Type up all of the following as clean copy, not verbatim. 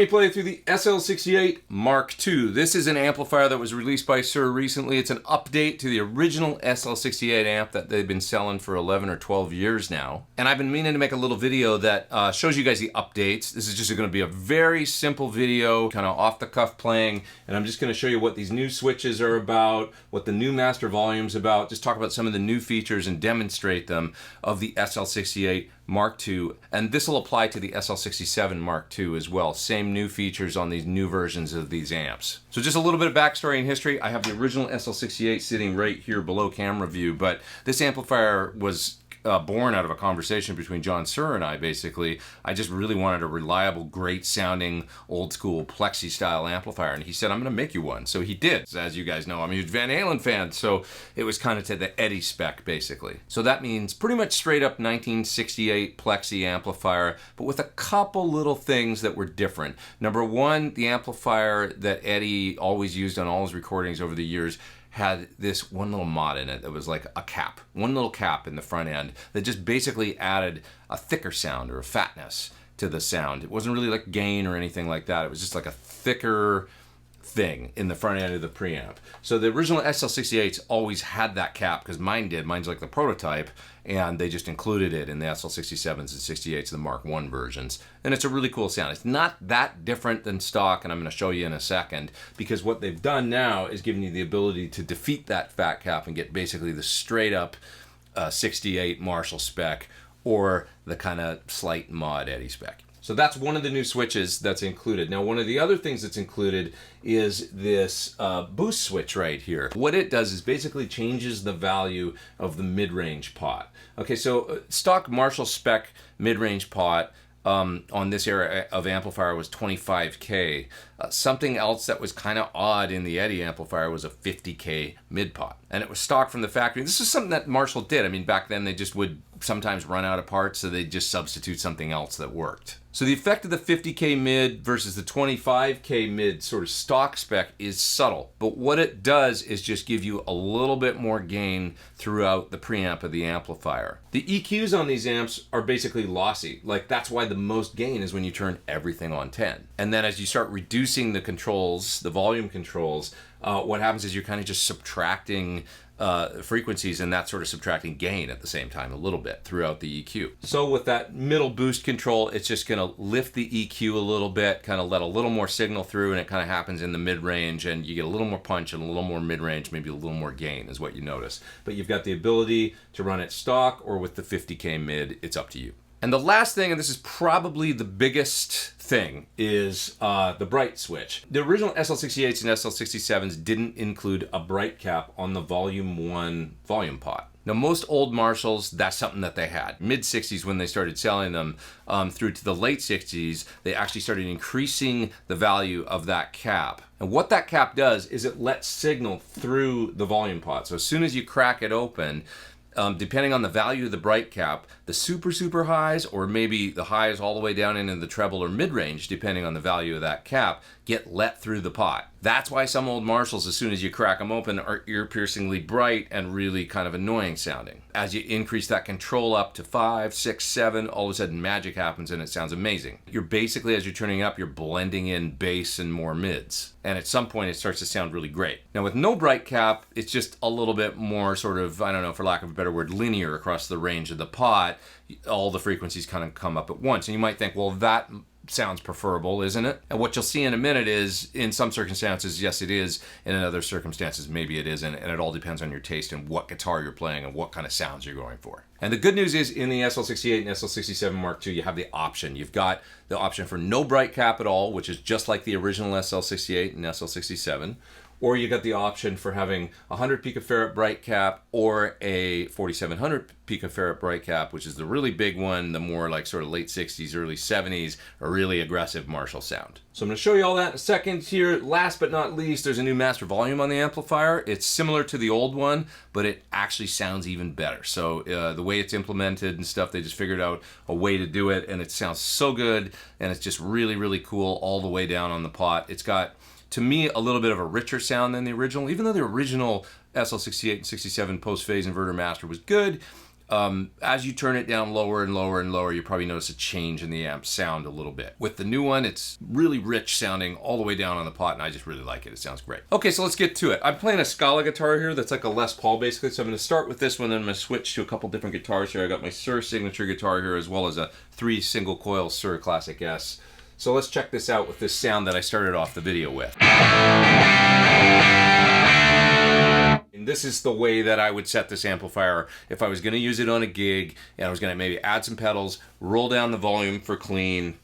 play through the SL68 Mark II. This is an amplifier that was released by SUHR recently. It's an update to the original SL68 amp that they've been selling for 11 or 12 years now. And I've been meaning to make a little video that shows you guys the updates. This is just going to be a very simple video, kind of off the cuff playing, and I'm just going to show you what these new switches are about, what the new master volume's about, just talk about some of the new features and demonstrate them of the SL68 Mark II, and this will apply to the SL67 Mark II as well. Same new features on these new versions of these amps. So just a little bit of backstory and history. I have the original SL68 sitting right here below camera view, but this amplifier was born out of a conversation between John SUHR and I, basically. I just really wanted a reliable, great sounding, old school PLEXI style amplifier, and he said, I'm gonna make you one. So he did. As you guys know, I'm a huge Van Halen fan, so it was kind of to the Eddie spec, basically. So that means pretty much straight up 1968 PLEXI amplifier, but with a couple little things that were different. Number one, the amplifier that Eddie always used on all his recordings over the years had this one little mod in it that was like a cap, one little cap in the front end that just basically added a thicker sound or a fatness to the sound. It wasn't really like gain or anything like that. It was just like a thicker thing in the front end of the preamp. So the original SL68s always had that cap, because mine did. Mine's like the prototype, and they just included it in the SL67s and 68s, the Mark I versions. And it's a really cool sound. It's not that different than stock, and I'm going to show you in a second, because what they've done now is giving you the ability to defeat that fat cap and get basically the straight up 68 Marshall spec, or the kind of slight mod Eddie spec. So that's one of the new switches that's included. Now, one of the other things that's included is this boost switch right here. What it does is basically changes the value of the mid-range pot. Okay, so stock Marshall spec mid-range pot on this era of amplifier was 25K. Something else that was kind of odd in the Eddie amplifier was a 50K mid pot. And it was stock from the factory. This is something that Marshall did. I mean, back then they just would sometimes run out of parts, so they'd just substitute something else that worked. So the effect of the 50K mid versus the 25K mid sort of stock spec is subtle, but what it does is just give you a little bit more gain throughout the preamp of the amplifier. The EQs on these amps are basically lossy. Like, that's why the most gain is when you turn everything on 10. And then as you start reducing the controls, the volume controls, what happens is you're kind of just subtracting frequencies, and that's sort of subtracting gain at the same time a little bit throughout the EQ. So with that middle boost control, it's just going to lift the EQ a little bit, kind of let a little more signal through, and it kind of happens in the mid-range, and you get a little more punch and a little more mid-range, maybe a little more gain is what you notice. But you've got the ability to run it stock or with the 50K mid. It's up to you. And the last thing, and this is probably the biggest thing, is the bright switch. The original SL68s and SL67s didn't include a bright cap on the Volume 1 volume pot. Now, most old Marshalls, that's something that they had. Mid-60s, when they started selling them, through to the late 60s, they actually started increasing the value of that cap. And what that cap does is it lets signal through the volume pot. So as soon as you crack it open, depending on the value of the bright cap, the super highs, or maybe the highs all the way down into the treble or mid-range, depending on the value of that cap, get let through the pot. That's why some old Marshalls, as soon as you crack them open, are ear-piercingly bright and really kind of annoying sounding. As you increase that control up to 5, 6, 7, all of a sudden magic happens and it sounds amazing. You're basically, as you're turning up, you're blending in bass and more mids. And at some point it starts to sound really great. Now with no bright cap, it's just a little bit more sort of, I don't know, for lack of a better word, linear across the range of the pot. All the frequencies kind of come up at once. And you might think, well, that sounds preferable, isn't it? And what you'll see in a minute is, in some circumstances, yes, it is. And in other circumstances, maybe it isn't. And it all depends on your taste and what guitar you're playing and what kind of sounds you're going for. And the good news is, in the SL68 and SL67 Mark II, you have the option. You've got the option for no bright cap at all, which is just like the original SL68 and SL67. Or you got the option for having a 100 picofarad bright cap or a 4700 picofarad bright cap, which is the really big one, the more like sort of late 60s, early 70s, a really aggressive Marshall sound. So I'm going to show you all that in a second here. Last but not least, there's a new master volume on the amplifier. It's similar to the old one, but it actually sounds even better. So the way it's implemented and stuff, they just figured out a way to do it, and it sounds so good, and it's just really cool all the way down on the pot. It's got, to me, a little bit of a richer sound than the original. Even though the original SL68 and 67 post-phase inverter master was good, As you turn it down lower and lower and lower, you probably notice a change in the amp sound a little bit. With the new one, it's really rich sounding all the way down on the pot, and I just really like it. It sounds great. Okay, so let's get to it. I'm playing a Scala guitar here that's like a Les Paul basically, so I'm going to start with this one, then I'm going to switch to a couple different guitars here. I got my SUHR signature guitar here, as well as a 3 single coil SUHR Classic S. So let's check this out with this sound that I started off the video with. And this is the way that I would set this amplifier if I was going to use it on a gig and I was going to maybe add some pedals, roll down the volume for clean.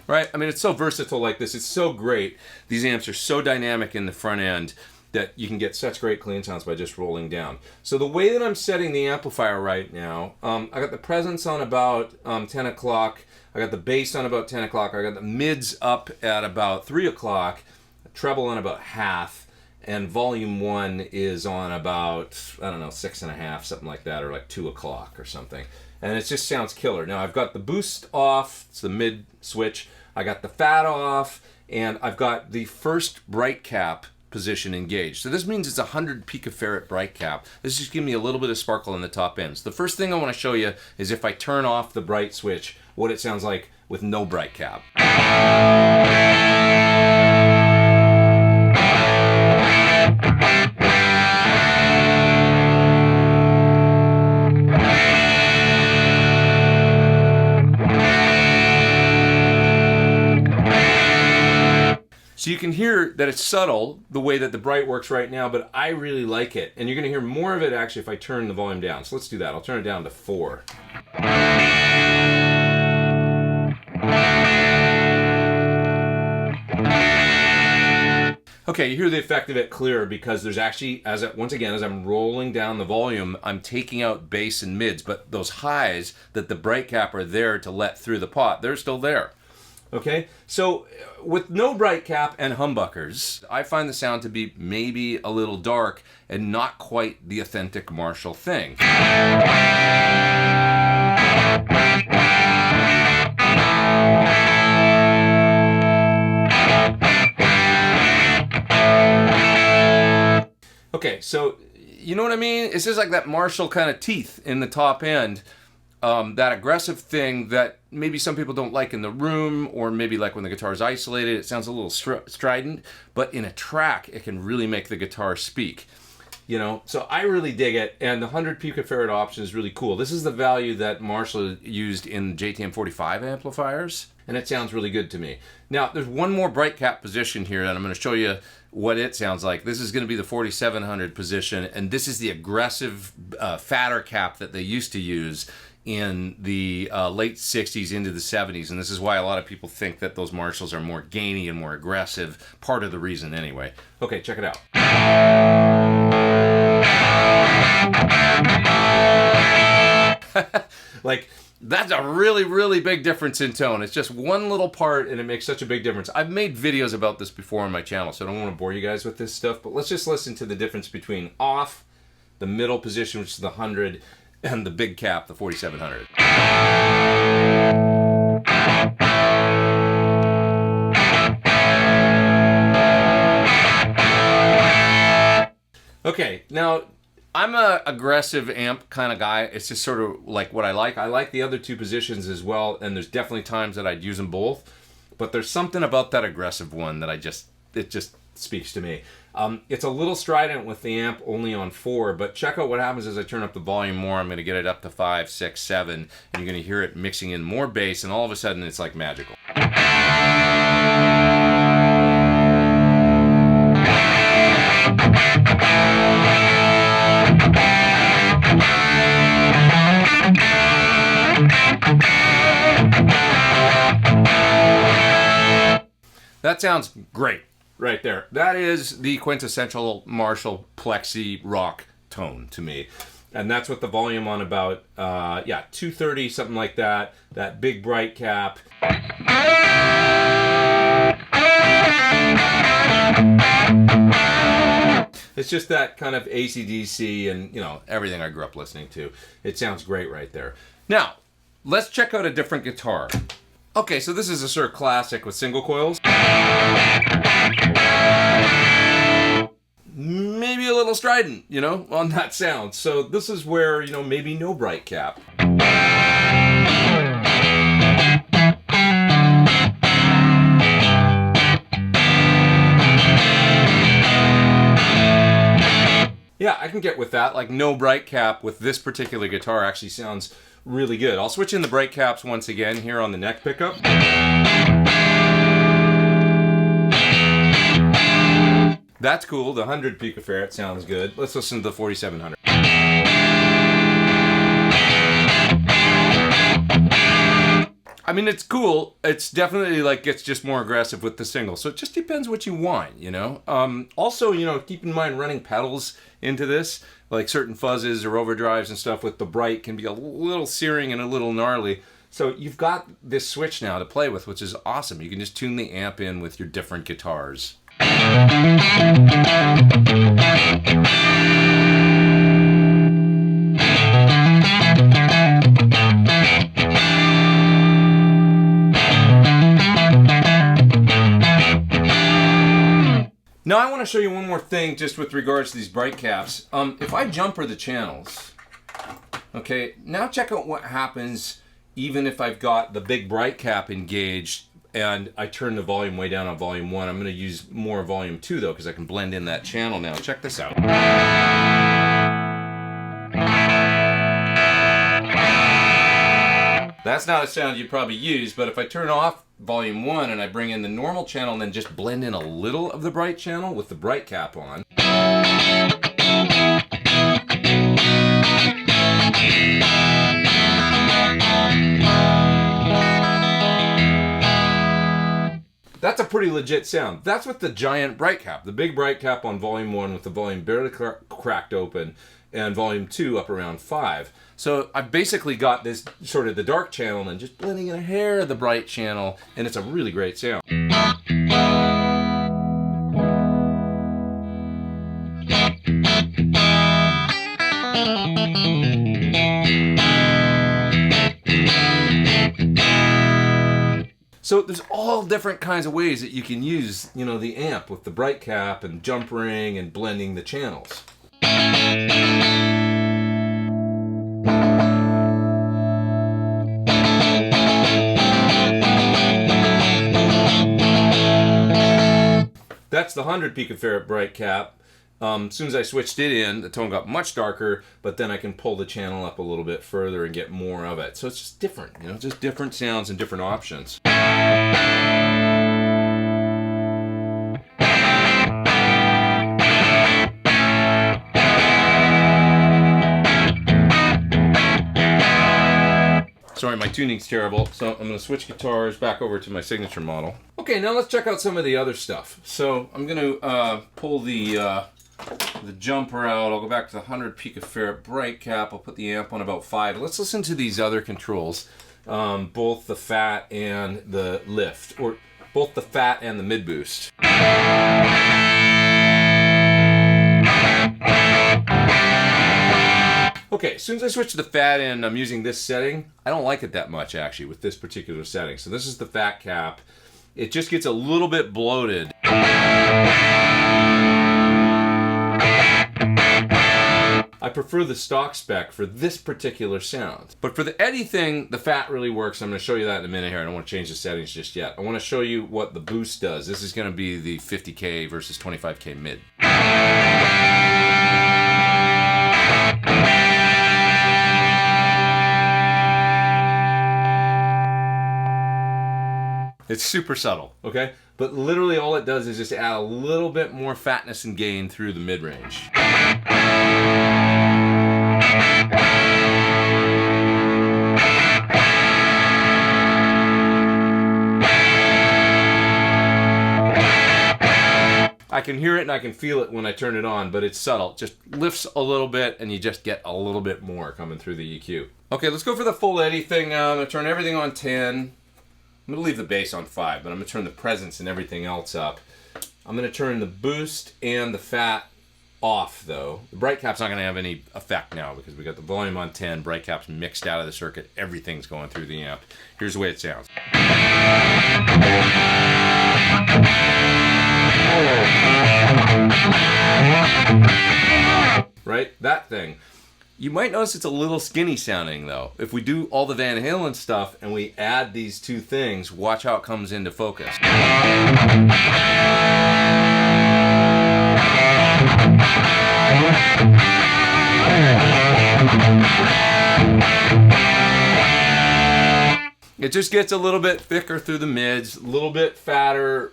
Right? I mean, it's so versatile like this. It's so great. These amps are so dynamic in the front end that you can get such great clean sounds by just rolling down. So the way that I'm setting the amplifier right now, I got the presence on about 10 o'clock. I got the bass on about 10 o'clock. I got the mids up at about 3 o'clock, treble on about half, and volume 1 is on about, I don't know, 6.5, something like that, or like 2 o'clock or something. And it just sounds killer. Now I've got the boost off, it's the mid switch. I got the fat off, and I've got the first bright cap position engaged. So this means it's 100 picofarad bright cap. This is just giving me a little bit of sparkle in the top ends. The first thing I want to show you is if I turn off the bright switch, what it sounds like with no bright cap. So you can hear that it's subtle, the way that the bright works right now, but I really like it. And you're going to hear more of it actually if I turn the volume down. So let's do that. I'll turn it down to 4. Okay, you hear the effect of it clearer because there's actually, once again, as I'm rolling down the volume, I'm taking out bass and mids, but those highs that the bright cap are there to let through the pot, they're still there. Okay, so with no bright cap and humbuckers, I find the sound to be maybe a little dark and not quite the authentic Marshall thing. Okay, so you know what I mean? It's just like that Marshall kind of teeth in the top end. That aggressive thing that maybe some people don't like in the room, or maybe like when the guitar is isolated, it sounds a little strident, but in a track, it can really make the guitar speak. You know, so I really dig it, and the 100 picofarad option is really cool. This is the value that Marshall used in JTM 45 amplifiers, and it sounds really good to me. Now, there's one more bright cap position here, and I'm going to show you what it sounds like. This is going to be the 4700 position, and this is the aggressive, fatter cap that they used to use in the late 60s into the 70s, and this is why a lot of people think that those Marshalls are more gainy and more aggressive. Part of the reason anyway. Okay, check it out. Like, that's a really, really big difference in tone. It's just one little part and it makes such a big difference. I've made videos about this before on my channel, so I don't want to bore you guys with this stuff, but let's just listen to the difference between off, the middle position, which is the 100, and the big cap, the 4700. Okay, now I'm a aggressive amp kind of guy. It's just sort of like what I like. I like the other two positions as well, and there's definitely times that I'd use them both. But there's something about that aggressive one that it just speaks to me. It's a little strident with the amp only on 4, but check out what happens as I turn up the volume more. I'm going to get it up to 5, 6, 7, and you're going to hear it mixing in more bass, and all of a sudden it's like magical. That sounds great right there. That is the quintessential Marshall PLEXI rock tone to me. And that's what the volume on about, 230, something like that. That big bright cap. It's It's just that kind of AC/DC and, you know, everything I grew up listening to. It sounds great right there. Now, let's check out a different guitar. Okay, so this is a SUHR Classic with single coils. Maybe a little strident, you know, on that sound. So this is where, you know, maybe no bright cap. Yeah, I can get with that. Like, no bright cap with this particular guitar actually sounds really good. I'll switch in the bright caps once again here on the neck pickup. That's cool. The 100 picofarad sounds good. Let's listen to the 4700. I mean, it's cool. It's definitely like gets just more aggressive with the single. So it just depends what you want, you know. Also, you know, keep in mind running pedals into this, like certain fuzzes or overdrives and stuff with the bright can be a little searing and a little gnarly. So you've got this switch now to play with, which is awesome. You can just tune the amp in with your different guitars. Now I want to show you one more thing just with regards to these bright caps. If I jumper the channels, okay, now check out what happens even if I've got the big bright cap engaged and I turn the volume way down on volume 1. I'm going to use more volume 2 though because I can blend in that channel now. Check this out. That's not a sound you'd probably use, but if I turn off volume 1 and I bring in the normal channel and then just blend in a little of the bright channel with the bright cap on. That's a pretty legit sound. That's with the giant bright cap. The big bright cap on volume 1 with the volume barely cracked open and volume 2 up around 5. So I've basically got this sort of the dark channel and just blending in a hair of the bright channel, and it's a really great sound. So there's all different kinds of ways that you can use, you know, the amp with the bright cap and jumpering and blending the channels. That's the 100 picofarad bright cap. As soon as I switched it in, the tone got much darker, but then I can pull the channel up a little bit further and get more of it. So it's just different, you know, just different sounds and different options. Sorry, my tuning's terrible, so I'm going to switch guitars back over to my signature model. Okay, now let's check out some of the other stuff. So I'm going to pull the jumper out. I'll go back to the 100 picofarad bright cap. I'll put the amp on about 5. Let's listen to these other controls, both the fat and the lift, or both the fat and the mid boost. Okay, as soon as I switch to the fat end, I'm using this setting. I don't like it that much, actually, with this particular setting. So this is the fat cap. It just gets a little bit bloated. I prefer the stock spec for this particular sound. But for the Eddie thing, the fat really works. I'm going to show you that in a minute here. I don't want to change the settings just yet. I want to show you what the boost does. This is going to be the 50K versus 25K mid. It's super subtle, okay? But literally all it does is just add a little bit more fatness and gain through the mid-range. I can hear it and I can feel it when I turn it on, but it's subtle. It just lifts a little bit and you just get a little bit more coming through the EQ. Okay, let's go for the full Eddie thing now. I'm gonna turn everything on 10. I'm going to leave the bass on 5, but I'm going to turn the presence and everything else up. I'm going to turn the boost and the fat off though. The bright cap's not going to have any effect now because we got the volume on 10, bright cap's mixed out of the circuit, everything's going through the amp. Here's the way it sounds. Right? That thing. You might notice it's a little skinny sounding though. If we do all the Van Halen stuff and we add these two things, watch how it comes into focus. It just gets a little bit thicker through the mids, a little bit fatter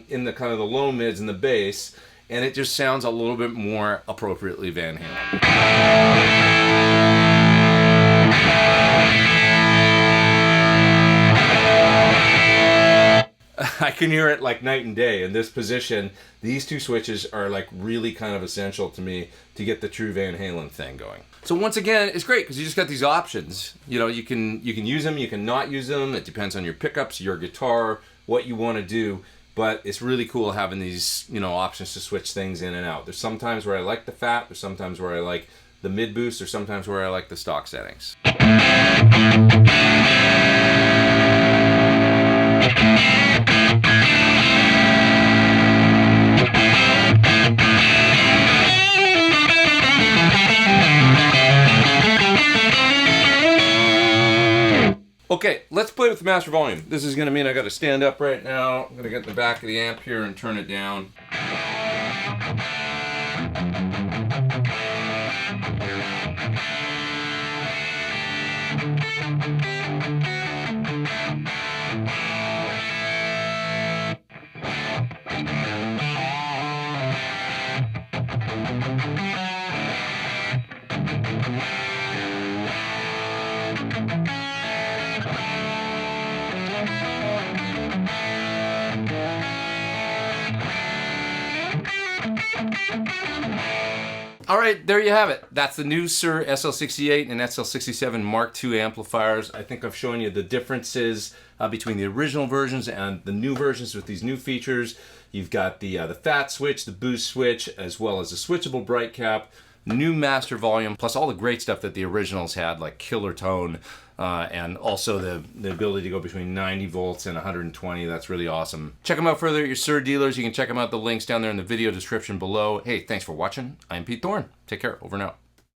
in the kind of the low mids and the bass, and it just sounds a little bit more appropriately Van Halen. I can hear it like night and day in this position. These two switches are like really kind of essential to me to get the true Van Halen thing going. So once again, it's great because you just got these options. You know, you can use them, you can not use them. It depends on your pickups, your guitar, what you want to do. But it's really cool having these, you know, options to switch things in and out. There's sometimes where I like the fat, there's sometimes where I like the mid boost, there's sometimes where I like the stock settings. Okay, let's play with the master volume. This is going to mean I got to stand up right now. I'm going to get in the back of the amp here and turn it down. All right, there you have it. That's the new SUHR SL68 and SL67 Mark II amplifiers. I think I've shown you the differences between the original versions and the new versions with these new features. You've got the fat switch, the boost switch, as well as a switchable bright cap, new master volume, plus all the great stuff that the originals had, like killer tone, and also the ability to go between 90 volts and 120. That's really awesome. Check them out further at your SUHR dealers. You can check them out, the links down there in the video description below. Hey, thanks for watching. I'm Pete Thorne. Take care. Over and out.